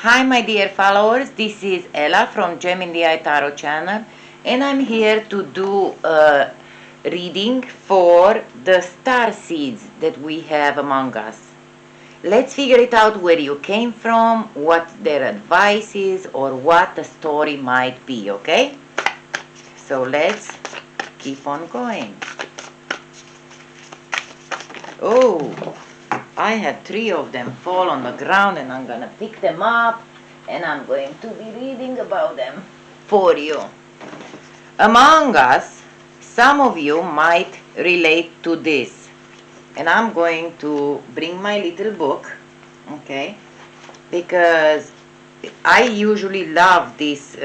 Hi my dear followers, this is Ella from Gemineye Tarot channel, and I'm here to do a reading for the star seeds that we have among us. Let's figure it out where you came from, what their advice is, or what the story might be, okay? So let's keep on going. Oh, I had 3 of them fall on the ground, and I'm gonna pick them up and I'm going to be reading about them for you. Among us, some of you might relate to this, and I'm going to bring my little book, okay, because I usually love these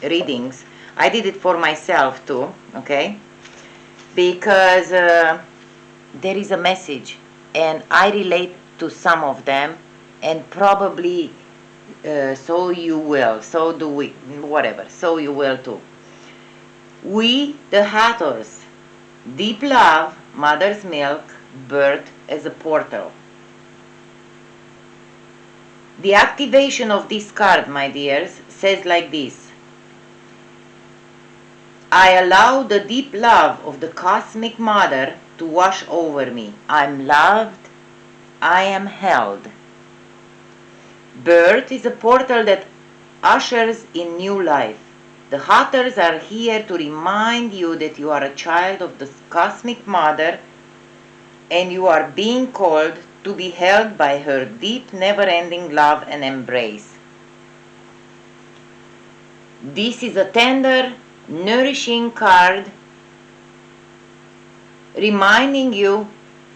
readings. I did it for myself too, okay, because there is a message and I relate to some of them, and probably so you will, so do we, whatever, so you will too. We, the Hathors, deep love, mother's milk, birth as a portal. The activation of this card, my dears, says like this: I allow the deep love of the cosmic mother to wash over me. I'm loved, I am held. Birth is a portal that ushers in new life. The Hathors are here to remind you that you are a child of the cosmic mother and you are being called to be held by her deep, never-ending love and embrace. This is a tender, nourishing card reminding you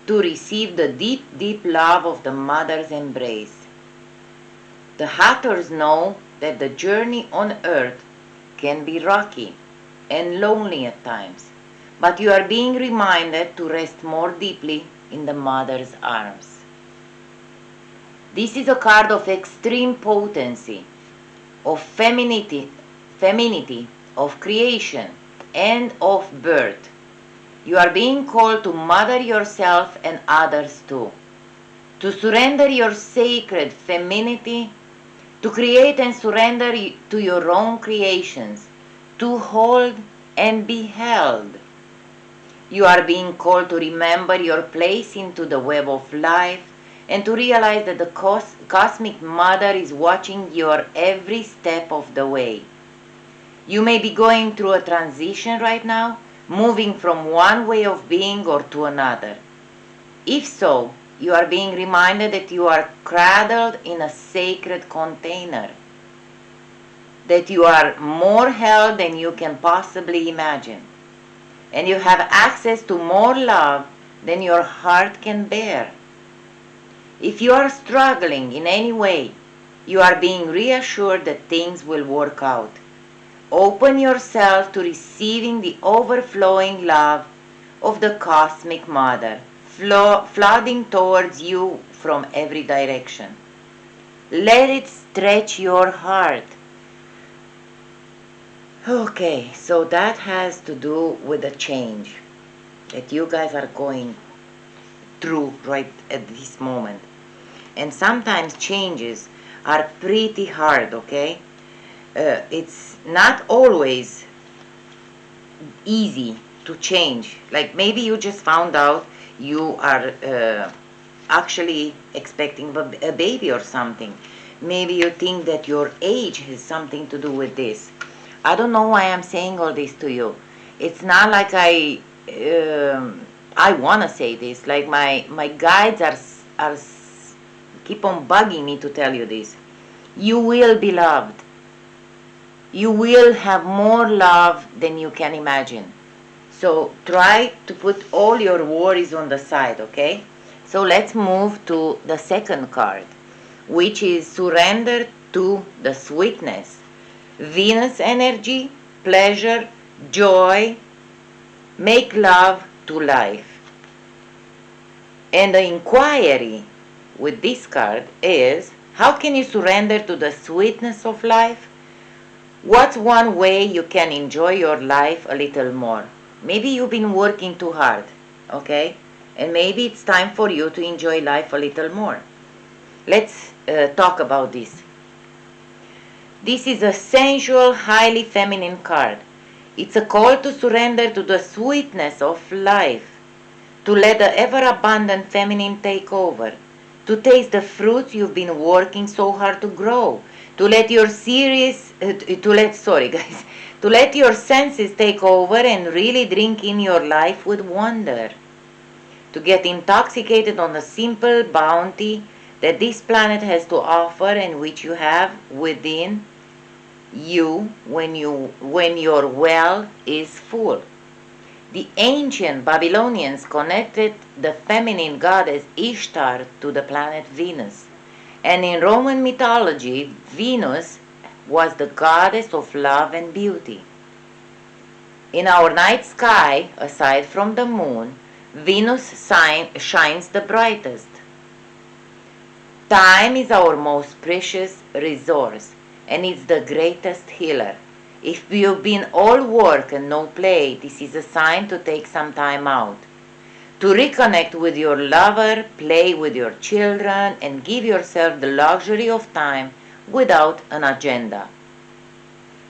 to receive the deep, deep love of the mother's embrace. The Hathors know that the journey on earth can be rocky and lonely at times, but you are being reminded to rest more deeply in the mother's arms. This is a card of extreme potency, of femininity, of creation, and of birth. You are being called to mother yourself and others too, to surrender your sacred femininity, to create and surrender to your own creations, to hold and be held. You are being called to remember your place into the web of life and to realize that the cosmic mother is watching your every step of the way. You may be going through a transition right now, moving from one way of being or to another. If so, you are being reminded that you are cradled in a sacred container, that you are more held than you can possibly imagine, and you have access to more love than your heart can bear. If you are struggling in any way, you are being reassured that things will work out. Open yourself to receiving the overflowing love of the cosmic mother, flooding towards you from every direction. Let it stretch your heart. Okay, so that has to do with the change that you guys are going through right at this moment. And sometimes changes are pretty hard, okay? It's not always easy to change. Like maybe you just found out you are actually expecting a baby or something. Maybe you think that your age has something to do with this. I don't know why I'm saying all this to you. It's not like I want to say this. Like my guides are keep on bugging me to tell you this. You will be loved. You will have more love than you can imagine. So try to put all your worries on the side, okay? So let's move to the second card, which is surrender to the sweetness. Venus energy, pleasure, joy, make love to life. And the inquiry with this card is, how can you surrender to the sweetness of life? What's one way you can enjoy your life a little more? Maybe you've been working too hard, okay? And maybe it's time for you to enjoy life a little more. Let's talk about this. This is a sensual, highly feminine card. It's a call to surrender to the sweetness of life, to let the ever-abundant feminine take over, to taste the fruits you've been working so hard to grow, to let your to let your senses take over and really drink in your life with wonder, to get intoxicated on the simple bounty that this planet has to offer and which you have within you when your well is full. The ancient Babylonians connected the feminine goddess Ishtar to the planet Venus, and in Roman mythology, Venus was the goddess of love and beauty. In our night sky, aside from the moon, Venus shines the brightest. Time is our most precious resource, and it's the greatest healer. If you've been all work and no play, this is a sign to take some time out. To reconnect with your lover, play with your children, and give yourself the luxury of time without an agenda.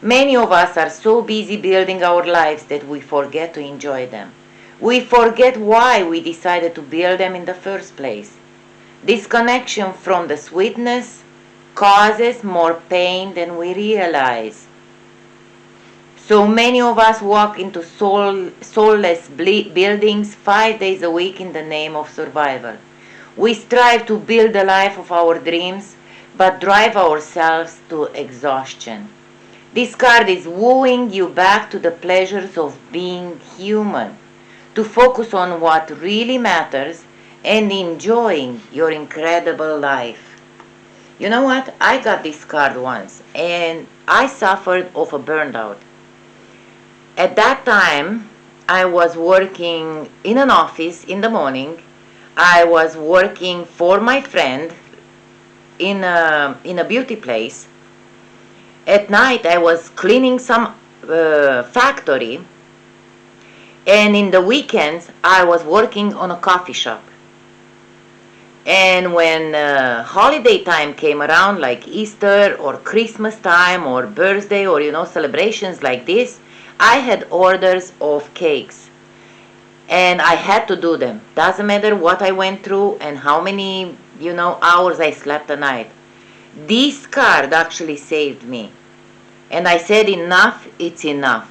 Many of us are so busy building our lives that we forget to enjoy them. We forget why we decided to build them in the first place. Disconnection from the sweetness causes more pain than we realize. So many of us walk into soulless buildings 5 days a week in the name of survival. We strive to build the life of our dreams, but drive ourselves to exhaustion. This card is wooing you back to the pleasures of being human, to focus on what really matters and enjoying your incredible life. You know what? I got this card once and I suffered of a burnout. At that time, I was working in an office in the morning. I was working for my friend in a beauty place. At night, I was cleaning some factory. And in the weekends, I was working on a coffee shop. And when holiday time came around, like Easter or Christmas time or birthday or, celebrations like this, I had orders of cakes. And I had to do them. Doesn't matter what I went through and how many, hours I slept a night. This card actually saved me. And I said, enough, it's enough.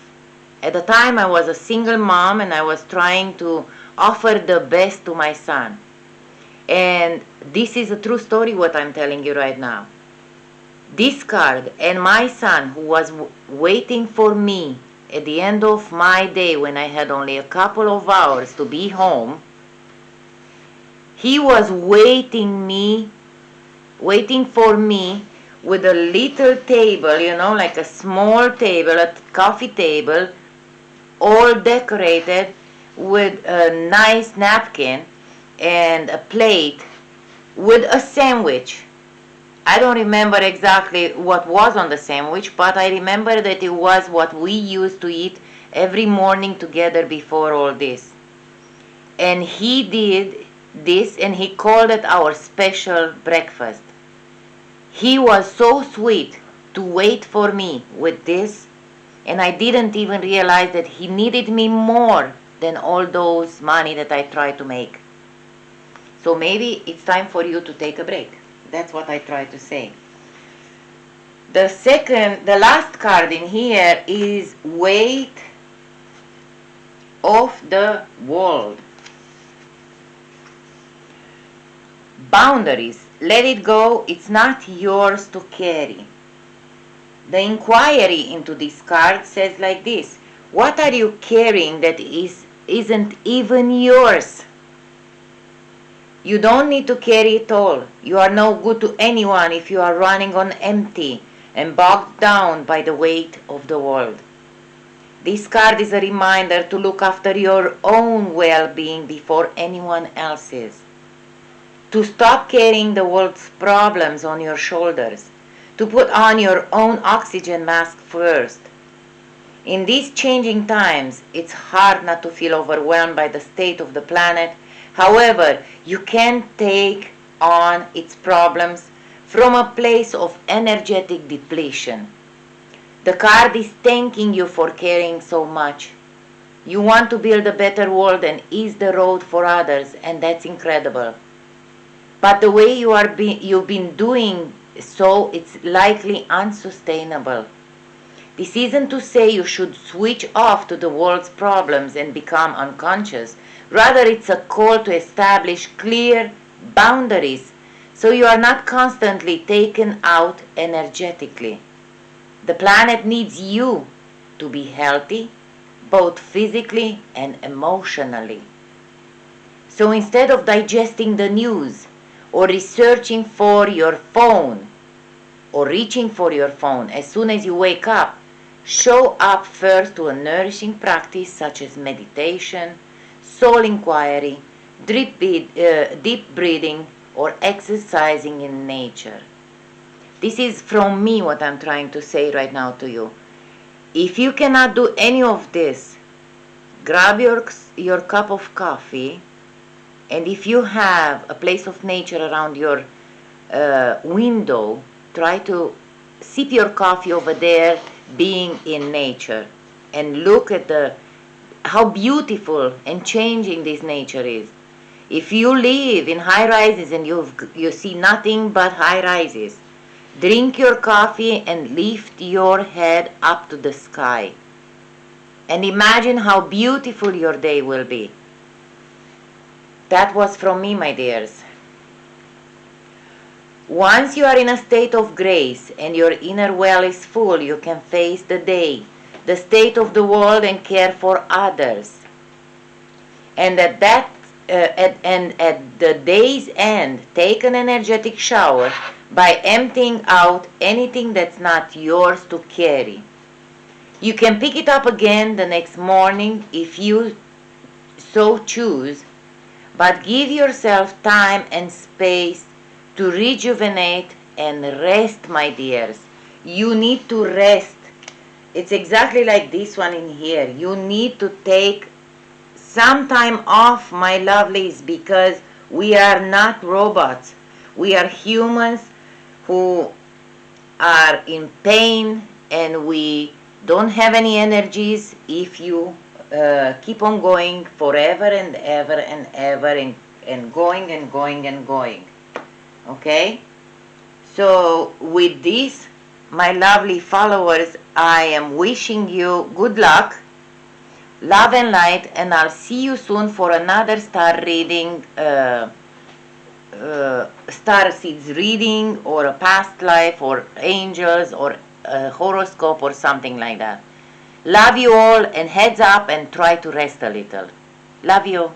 At the time, I was a single mom and I was trying to offer the best to my son. And this is a true story what I'm telling you right now. This card and my son, who was waiting for me at the end of my day when I had only a couple of hours to be home, he was waiting for me with a little table, like a small table, a coffee table, all decorated with a nice napkin and a plate with a sandwich. I don't remember exactly what was on the sandwich, but I remember that it was what we used to eat every morning together before all this. And he did this and he called it our special breakfast. He was so sweet to wait for me with this, and I didn't even realize that he needed me more than all those money that I tried to make. So maybe it's time for you to take a break. That's what I try to say. The last card in here is Weight of the World. Boundaries. Let it go. It's not yours to carry. The inquiry into this card says like this. What are you carrying that isn't even yours? You don't need to carry it all. You are no good to anyone if you are running on empty and bogged down by the weight of the world. This card is a reminder to look after your own well-being before anyone else's. To stop carrying the world's problems on your shoulders. To put on your own oxygen mask first. In these changing times, it's hard not to feel overwhelmed by the state of the planet. However, you can take on its problems from a place of energetic depletion. The card is thanking you for caring so much. You want to build a better world and ease the road for others, and that's incredible. But the way you've been doing so, it's likely unsustainable. This isn't to say you should switch off to the world's problems and become unconscious. Rather, it's a call to establish clear boundaries so you are not constantly taken out energetically. The planet needs you to be healthy, both physically and emotionally. So instead of digesting the news or researching for your phone or reaching for your phone as soon as you wake up, show up first to a nourishing practice such as meditation, soul inquiry, deep breathing, or exercising in nature. This is from me what I'm trying to say right now to you. If you cannot do any of this, grab your cup of coffee, and if you have a place of nature around your window, try to sip your coffee over there, being in nature, and look at how beautiful and changing this nature is. If you live in high rises and you see nothing but high rises, drink your coffee and lift your head up to the sky. And imagine how beautiful your day will be. That was from me, my dears. Once you are in a state of grace and your inner well is full, you can face the day, the state of the world, and care for others. And at the day's end, take an energetic shower by emptying out anything that's not yours to carry. You can pick it up again the next morning if you so choose, but give yourself time and space to rejuvenate and rest, my dears. You need to rest. It's exactly like this one in here. You need to take some time off, my lovelies, because we are not robots. We are humans who are in pain, and we don't have any energies if you keep on going forever and ever and ever and going and going and going. Okay? So with this, my lovely followers, I am wishing you good luck, love and light, and I'll see you soon for another star reading, Starseeds reading, or a past life, or angels, or a horoscope, or something like that. Love you all, and heads up, and try to rest a little. Love you.